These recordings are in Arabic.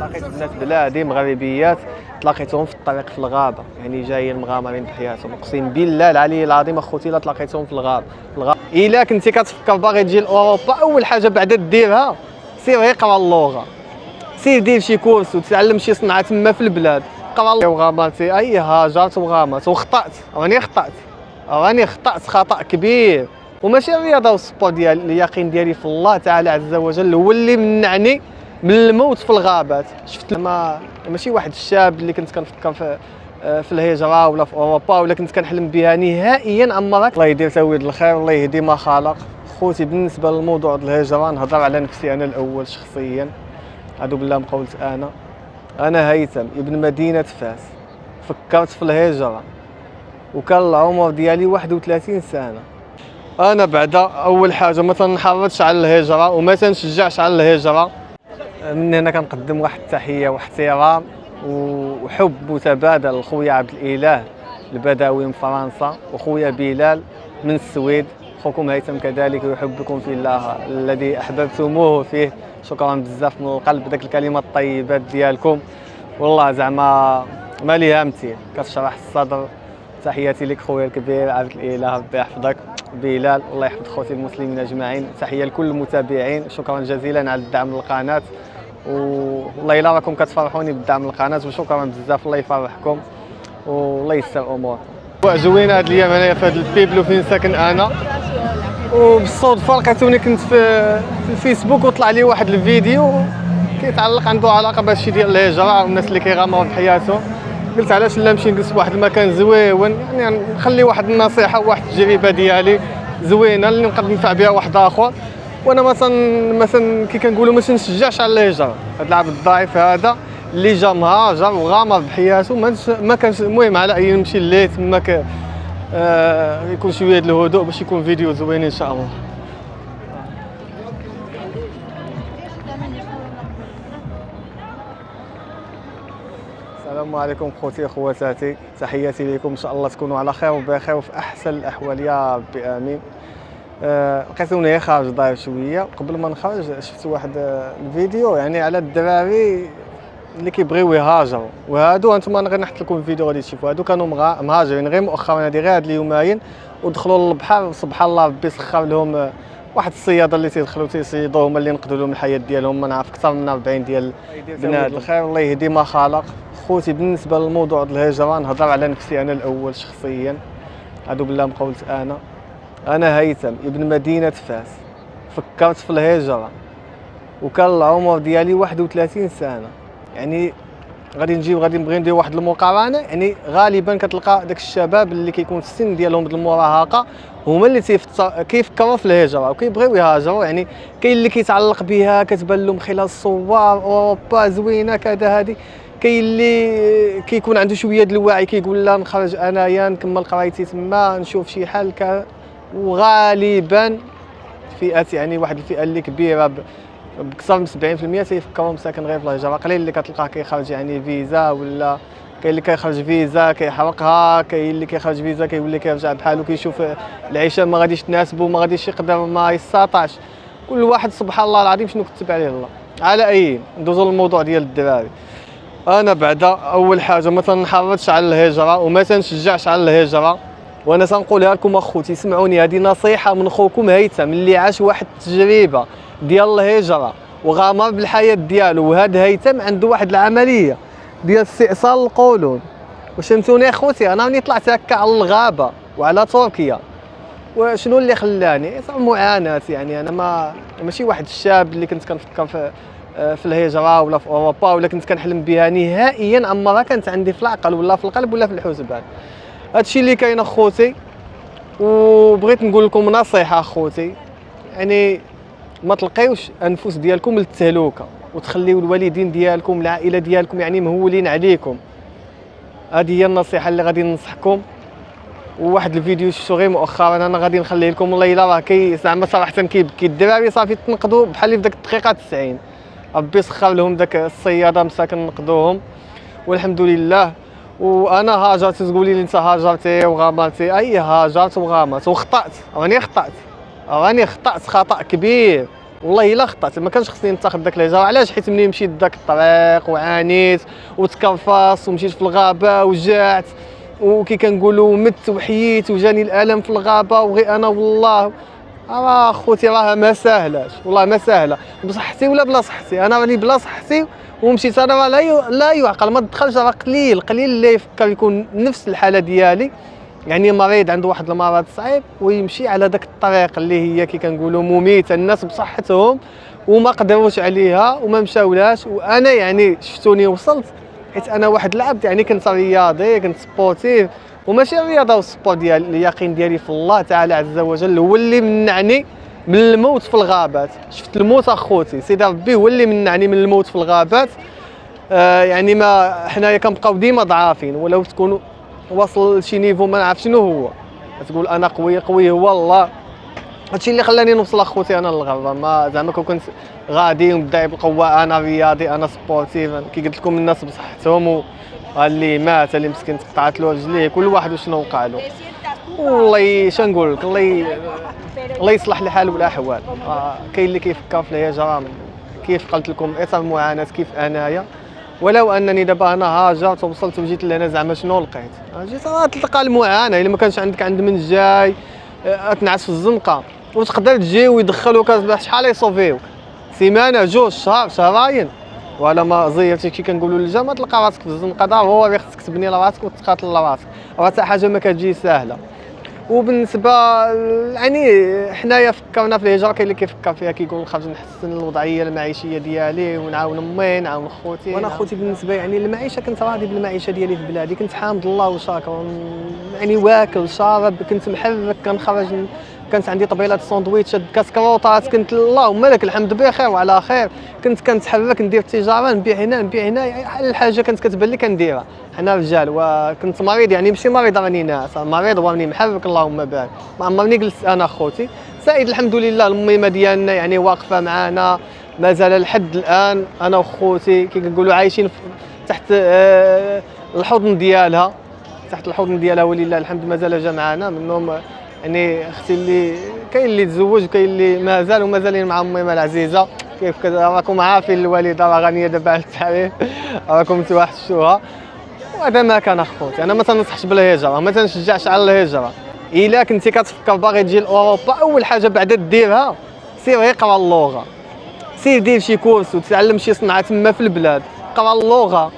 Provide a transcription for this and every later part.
لقيت بنات بلادي مغربيات، تلاقيتهم في الطريق في الغابه، يعني جايين مغامرين بحياتهم. اقسم بالله العلي العظيم اخوتي لا تلاقيتهم في الغابه. الا كنتي كتفكر باغي تجي لاوروبا، اول حاجه بعدا ديرها سير غير قرا اللغه، سير دير شي كورس وتعلم شي صنعه تما في البلاد. قرا وغامرتي اي هاجرت وغامرت وخطات، راني خطات خطا كبير. وماشي الرياضه والسبور ديالي، اليقين ديالي في الله تعالى عز وجل هو اللي منعني من الموت في الغابات. شفت ماشي واحد الشاب اللي كنت كنفكر في الهجره ولا في اوروبا ولا كنت كنحلم بها نهائيا. عمرك الله يدير سويد الخير والله يهدي ما خلق. خوتي بالنسبه للموضوع ديال الهجره نهضر على نفسي انا الاول شخصيا. هادو بالله ما قولت انا هيثم ابن مدينه فاس، فكرت في الهجره وكان العمر ديالي 31 سنه. انا بعدا اول حاجه ما تنحرضش على الهجره وما تنشجعش على الهجره. من هنا كنقدم واحد التحيه واحترام وحب متبادل لخويا عبد الاله البدوي من فرنسا وخويا بلال من السويد. خوكم هيثم كذلك يحبكم في الله الذي احببتموه فيه. شكرا بزاف من القلب داك الكلمات الطيبات ديالكم، والله زعما ما ليها مثيل، كتشرح الصدر. تحياتي لك خويا الكبير عبد الاله، ربي يحفظك. بلال الله يحفظ خوتي المسلمين اجمعين. تحيه لكل المتابعين، شكرا جزيلا على الدعم للقناه، والله الا راكم كتفرحوني بالدعم للقناه، وشكرا بزاف. الله يفرحكم والله يسر اموركم. زوينه هاد الايام انايا في هاد البيبلو فين ساكن انا، وبالصدفه لقيتوني كنت في الفيسبوك وطلع لي واحد الفيديو كيتعلق عنده علاقه بهادشي ديال الهجره والناس اللي كيغامروا بحياتهم. قلت علاش لا نمشي نجلس فواحد المكان زويون، يعني نخلي واحد النصيحه وواحد التجربه ديالي زوينه اللي نقدر ننفع بها واحد اخر. وانا مثلا كي كنقولوا ما تنشجعش على الهجره. هذا العبد الضعيف هذا اللي جا مهاجر وغامر بحياته ما كانش المهم على اي نمشي ليه تما يكون شويه ديال الهدوء باش يكون فيديو زوين ان شاء الله. السلام عليكم خوتي خواتاتي، تحياتي لكم، ان شاء الله تكونوا على خير وبخير وفي احسن الاحوال يا ربي امين. لقيتوني خارج ضايع شويه، قبل ما نخرج شفت واحد الفيديو يعني على الدراري اللي كيبغيو يهاجروا، وهادو انتم انا غير نحط لكم الفيديو غادي تشوفوا. هادو كانوا مهاجرين غير مؤخرا، هادي غير هاد اليومين، ودخلوا للبحر سبحان الله ربي سخر لهم واحد الصياده اللي تيدخلوا تيصيدوا هما اللي ينقذوا لهم الحياه ديالهم. ما نعرف اكثر من 40 ديال بنات الخير والله يهدي ما خلق. خوتي بالنسبه للموضوع ديال الهجره نهضر على نفسي انا الاول شخصيا. هادو بالله ما قولت انا هيثم ابن مدينه فاس، فكرت في الهجره وكان العمر ديالي 31 سنه. يعني غادي نبغي ندير واحد المقارنه. يعني غالبا كتلقى داك الشباب اللي كيكون في السن ديالهم ديال المراهقه هما اللي كيفكروا في الهجره وكيبغيو يهاجروا. يعني كاين اللي كيتعلق بها كتبان لهم خلال الصور اوروبا زوينه كذا هذه، كاين اللي كيكون عنده شويه ديال الوعي كيقول لا نخرج انايا نكمل قرايتي تما نشوف شي حل وغالبا فئات يعني واحد الفئه اللي كبيره بكثر من 70% تيفكروا مساكن غير في الهجره. قليل اللي كتلقاه كيخرج يعني فيزا، ولا كاين اللي كيخرج فيزا كيحرقها، كاين اللي كيخرج فيزا كيولي كيرجع بحالو كيشوف العيشه ما غاديش تناسبو، ما غاديش يقدر ما يستطاعش. كل واحد سبحان الله العظيم شنو كتب عليه الله. على اي ندوزو للموضوع ديال الدراري. انا بعدا اول حاجه ما تنحرضش على الهجره وما تنشجعش على الهجره. وانا تنقولها لكم اخوتي اسمعوني، هذه نصيحه من خوكم هيثم اللي عاش واحد التجربه ديال الهجره وغامر بالحياه ديالو. وهذا هيثم عنده واحد العمليه ديال استئصال القولون. واش فهمتوني اخوتي؟ انا ملي طلعت هكا على الغابه وعلى تركيا، وشنو اللي خلاني معاناه. يعني انا ماشي واحد الشاب اللي كنت كنفكر في الهجره ولا في اوروبا ولا كنت كنحلم بها نهائيا. عمرها كانت عندي في العقل ولا في القلب ولا في الحسبان. هادشي اللي كاين اخوتي، وبغيت نقول لكم نصيحه اخوتي، يعني ما تلقيوش انفس ديالكم للتهلوكه وتخليو الوالدين ديالكم العائله ديالكم يعني مهولين عليكم. هذه هي النصيحه اللي غادي ننصحكم. وواحد الفيديو شفتو غير مؤخرا انا غادي نخليه لكم، والله الا راه زعما صراحه كيبكي. الدراري صافي تنقذوا بحال اللي في داك الدقيقه 90، ربي سخر لهم داك الصياده مساكن نقذوهم والحمد لله. وانا هاجرت، تقولي لي انت هاجرتي وغامرتي، اي هاجرت وغامرت وخطات. راني خطات خطا كبير. والله الا خطات ما كانش خصني نتاخذ داك الهجره. علاش؟ حيت ملي مشيت داك الطريق وعانيت وتكرفصت ومشيت في الغابه وجعت وكي كنقولوا مت وحييت وجاني الالم في الغابه وغير انا والله خوتي راه ما ساهلاش والله ما ساهله بصحتي ولا بلا صحتي. انا راني بلا صحتي ومشيت انا راه لا يعقل ما تدخلش. راه قليل اللي يفكر يكون نفس الحاله ديالي يعني مريض عنده واحد المرض صعيب ويمشي على داك الطريق اللي هي كي كنقولوا مميته. الناس بصحتهم وما قدروش عليها وما مشاولاش. وانا يعني شفتوني وصلت حيت انا واحد العبد يعني كنت رياضي كنت سبورتيف وماشي الرياضه والسبورت ديال اليقين ديالي في الله تعالى عز وجل هو اللي منعني من الموت في الغابات. شفت الموت اخوتي سيدي ربي هو اللي منعني من الموت في الغابات. يعني ما حنايا كنبقاو ديما ضعافين ولو تكونوا واصل لشي نيفو ما نعرف شنو هو تقول انا قوي هو الله. هادشي اللي خلاني نوصل اخوتي انا للغابه. ما زعما كنت غادي ومدعي بالقوه انا رياضي انا سبورتيف كي قلت لكم الناس بصحتهم اللي مات اللي مسكين تقطعت له رجليه كل واحد وشنو وقع له. والله شنقول لك الله يصلح الحال والاحوال. كاين اللي كيفكر في الهجره كيف قلت لكم اثر المعاناه كيف انايا. ولو انني دابا انا هاجرت ووصلت وجيت لهنا زعما شنو لقيت جيت تلقى المعاناه. الا ما كانش عند من جاي تنعس في الزنقه وتقدر تجي ويدخلوك شحال يصوفيوك سيمانه جوج شهر شهرين ولا ما زيرتي كي كنقولوا للجا تلقى راسك في الزنقه ضروري خصك تبني لراسك وتقاتل لراسك. راه حتى حاجه ما كتجي ساهله. وبالنسبه يعني حنايا فكرنا في الهجره كاين اللي كيفكر فيها كيقول نخرج نحسن الوضعيه المعيشيه ديالي ونعاون امي نعاون خوتي. وانا خوتي بالنسبه يعني المعيشه كنت راضي بالمعيشه ديالي في بلادي كنت حامد الله وشاكر يعني واكل شارب كنت محرك كنخرج كانت عندي طبيله الساندويتش كاس كروطات كنت اللهم لك الحمد بخير وعلى خير. كنتحرك ندير التجاره نبيع هنا الحاجه كانت كتبان لي كنديرها. حنا رجال وكنت مريض يعني ماشي مريض راني ناعس مريض وراني محرك اللهم بارك ما عمرني جلست انا اخوتي. سعيد الحمد لله الميمه ديالنا يعني واقفه معنا مازال لحد الان انا وخوتي كي كنقولوا عايشين تحت الحضن ديالها ولله الحمد مازال جا معنا منهم يعني اختي اللي كاين اللي تزوج وكاين اللي مازال ومازالين مع اميمه العزيزه. كيف كذا راكم عارفين الوالده راه غنيه دابا على التعريف راكم توحشوها. وهذا ما كان اخوتي. انا ما تنصحش بالهجره ما تنشجعش على الهجره. الا كنتي كتفكر باغي تجي لاوروبا اول حاجه بعدا ديرها سير غير قرا اللغه. سير دير شي كورس وتعلم شي صنعه تما في البلاد قرا اللغه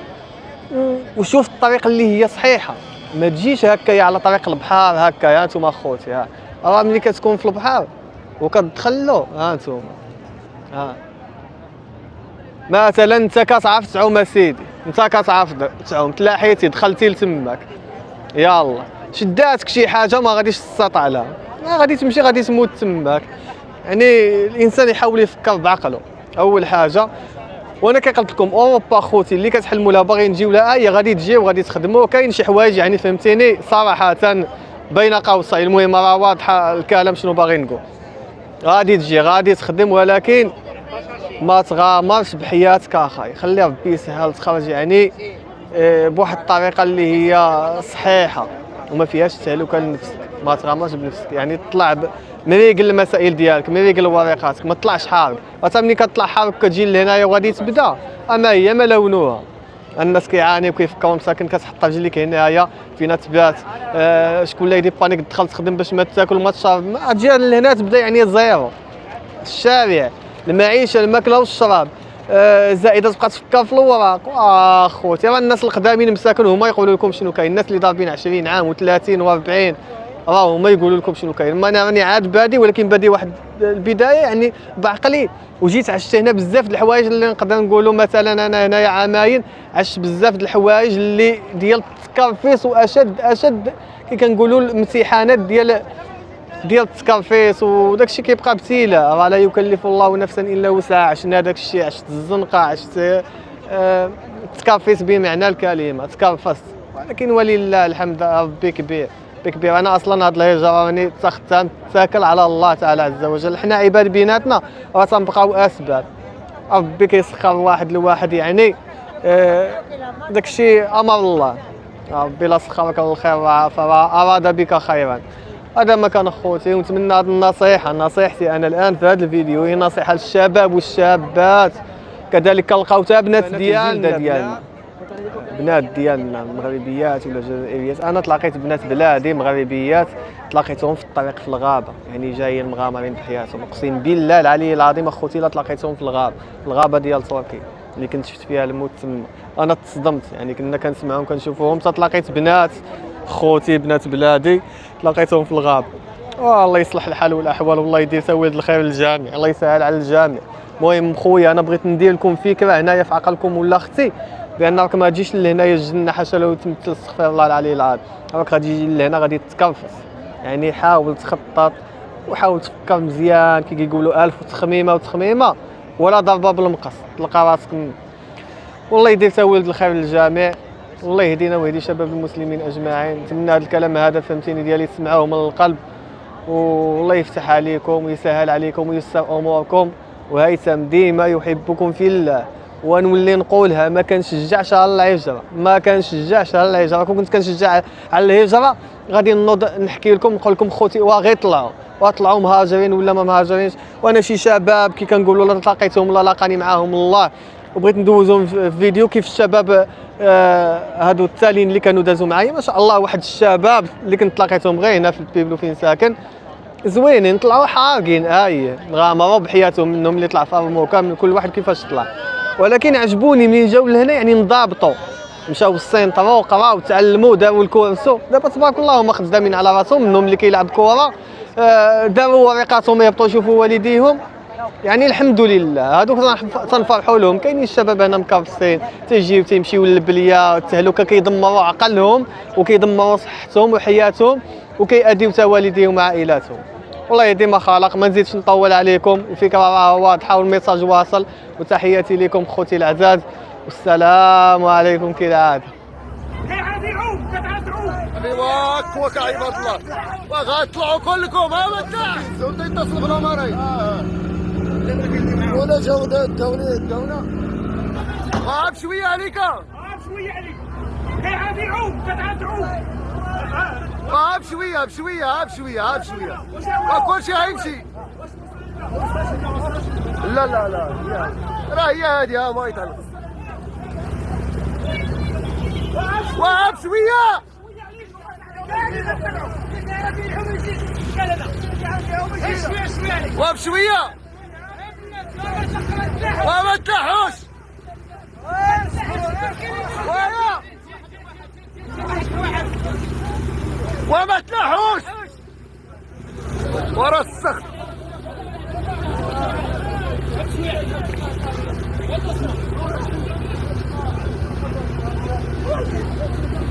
وشوف الطريقه اللي هي صحيحه. ما تجيش هكايا على طريق البحر هكايا نتوما خوتي. راه ملي كتكون في البحر وكتدخلوا نتوما مثلا انت كتعرف تعوم اسيدي انت كتعرف تعوم تلاحيتي دخلتي لتماك يلا شداتك شي حاجه ما غاديش تستطع لها ما غادي تمشي غادي تموت تماك. يعني الانسان يحاول يفكر بعقله اول حاجه. وانا كقلت لكم اوروبا خوتي اللي كتحلموا لها باغي نجيو لها هي غادي تجي وغادي تخدموا. كاين شي حوايج يعني فهمتيني صراحه بين قوسين المهم راه واضحه الكلام شنو باغي نقول. غادي تجي غادي تخدم ولكن ما تغامرش بحياتك اخاي. خلي ربي يسهل تخرج يعني بواحد الطريقه اللي هي صحيحه وما فيهاش تهلكه لنفسك. ما تغامرش بنفسك يعني تطلع مريقل المسائل ديالك مريقل ورقاتك ما تطلعش حارق. حتى ملي كتطلع حارق كتجي لهنايا وغادي تبدا اما هي ما لونوها. الناس كيعانيو كيفكروا مساكن كتحط رجليك هنايا فينا تبات شكون اللي يدير بانيك دخل تخدم باش ما تاكل وما تشرب ما تجي لهنا تبدا يعني زيرو. الشارع المعيشه الماكله والشراب زائده تبقى تفكر في الوراق. اخوتي راه الناس القدامين مساكن هما يقولوا لكم شنو كاين. الناس اللي ضاربين 20 عام و30 و40 راه هما يقولوا لكم شنو كاين. ما انا راني عاد بادي ولكن بادي واحد البدايه يعني بعقلي وجيت عشت هنا بزاف د الحوايج اللي نقدر نقولوا مثلا انا هنايا عامين عشت بزاف د الحوايج اللي ديال التكرفيس واشد كي كنقولوا الامتحانات ديال التكرفيس وداك الشيء كيبقى ابتلاء. راه لا يكلف الله نفسا الا وسعها. عشنا داك الشيء عشت الزنقه عشت التكرفيس بمعنى الكلمه تكرفست ولكن ولله الحمد ربي كبير انا اصلا هاد الهجره راني تاخذتها تاكل على الله تعالى عز وجل. حنا عباد بيناتنا راه تنبقاو اسباب ربي كيسخر واحد لواحد يعني داك الشيء امر الله. ربي لا سخرك الخير فراه اراد بك خيرا. هذا ما كان اخوتي، ونتمنى هذه النصيحه، نصيحتي انا الان في هذا الفيديو هي نصيحه للشباب والشابات، كذلك كنلقاو حتى بنات ديالنا بنات ديالنا مغربيات ولا جزائريات. انا تلاقيت بنات بلادي مغربيات تلاقيتهم في الطريق في الغابه، يعني جايين مغامرين بحياتهم، اقسم بالله العلي العظيم اخوتي لا تلاقيتهم في الغابه، في الغابه ديال تركي اللي كنت شفت فيها الموت تما. انا تصدمت، يعني كنا كنسمعهم كنشوفوهم، تلاقيت بنات خوتي بنات بلادي تلاقيتهم في الغابه. الله يصلح الحال والاحوال، والله يدير سويد الخير للجميع، الله يسهل على الجميع. المهم خويا انا بغيت ندير لكم فكره هنايا في عقلكم ولا اختي، بان راك ما تجيش لهنايا الجنه حاشا لو تمثل، استغفر الله العلي العظيم، راك غادي تجي لهنا غادي تكرفس. يعني حاول تخطط وحاول تفكر مزيان، كي كيقولوا الف تخميمه وتخميمه ولا ضربه بالمقص، تلقى راسك والله يدير سويد الخير للجميع، والله يهدينا ويهدي شباب المسلمين اجمعين. نتمنى هذا الكلام هذا فهمتيني ديالي تسمعوه من القلب، والله يفتح عليكم ويسهل عليكم ويسر اموركم. وهيثم ديما يحبكم في الله، ونولي نقولها ما كنشجعش على الهجره، ما كنشجعش على الهجره. كون كنت كنشجع على الهجره غادي نوض نحكي لكم نقول لكم خوتي واغي طلعوا مهاجرين ولا ما مهاجرينش. وانا شي شباب كي كنقولوا لا تلاقيتهم ولا لاقاني معاهم الله، وبغيت ندوزهم في فيديو كيف الشباب هادو التاليين اللي كانوا دازوا معايا ما شاء الله. واحد الشباب اللي كنت تلاقيتهم غير هنا في البيبلو فين ساكن، زوينين طلعوا حارقين مغامروا بحياتهم، منهم اللي طلع فارمو كامل كل واحد كيفاش طلع. ولكن عجبوني ملي جاو لهنا يعني انضبطوا، مشاو للسينطرا وقراو تعلموا داروا الكورسو. دابا تبارك الله هما خدامين على راسهم، منهم اللي كيلعب كره داروا ورقاتهم يهبطوا يشوفوا والديهم. يعني الحمد لله هادوك تنفرحوا لهم. كاينين الشباب هنا مكرفسين تيجيو تيمشيو للبليه التهلكه، كيدمروا عقلهم وكيدمروا صحتهم وحياتهم وكيأديو حتى والديهم وعائلاتهم. والله يهدي ما خلق. ما نزيدش نطول عليكم، الفكره راه واضحه والميساج واصل. وتحياتي لكم خوتي العزاز، والسلام عليكم كالعاده. ايوا كا عباد الله وغتطلعوا كلكم ها انت يتصل بالامراء ولا جاو الدوله بشويه عليك بشويه عليك غادي يعوم كتعوم بشويه كلشي غيمشي. لا راه هي هادي ها ما يطلق بشويه وبشويه وما تلحوش وما تلحوش ورا السخط.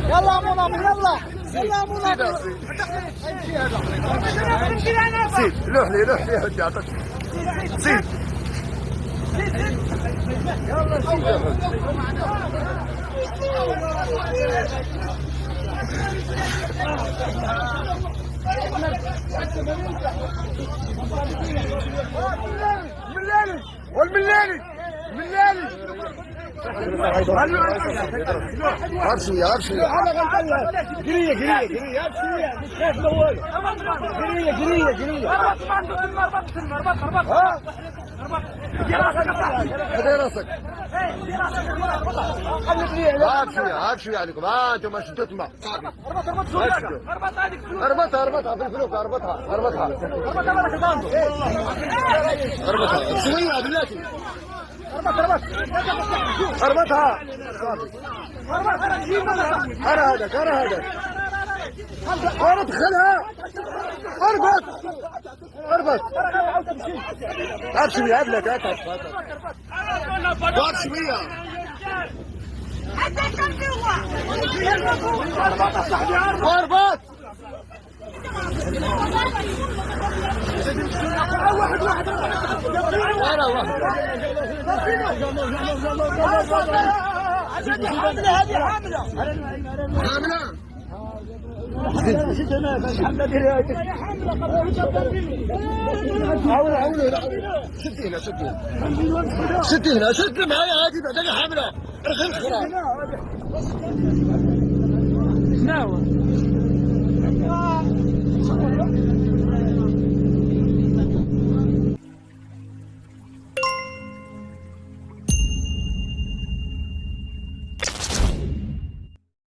يلا منى يلا منى زيد لوح لي هدي عطاك زيد والملالي هرشوية قرية هذا راسك هرشوية عليكم. انتم شدوا تما اربطها في الفلوك اربطها شوية بلاتي اربطها ارى هذاك ادخلها اربط شوية بلاتي اربط شوية واربط هذه حاملة شدي هنا شد معايا هذه بعدين حاملة رخي الخرا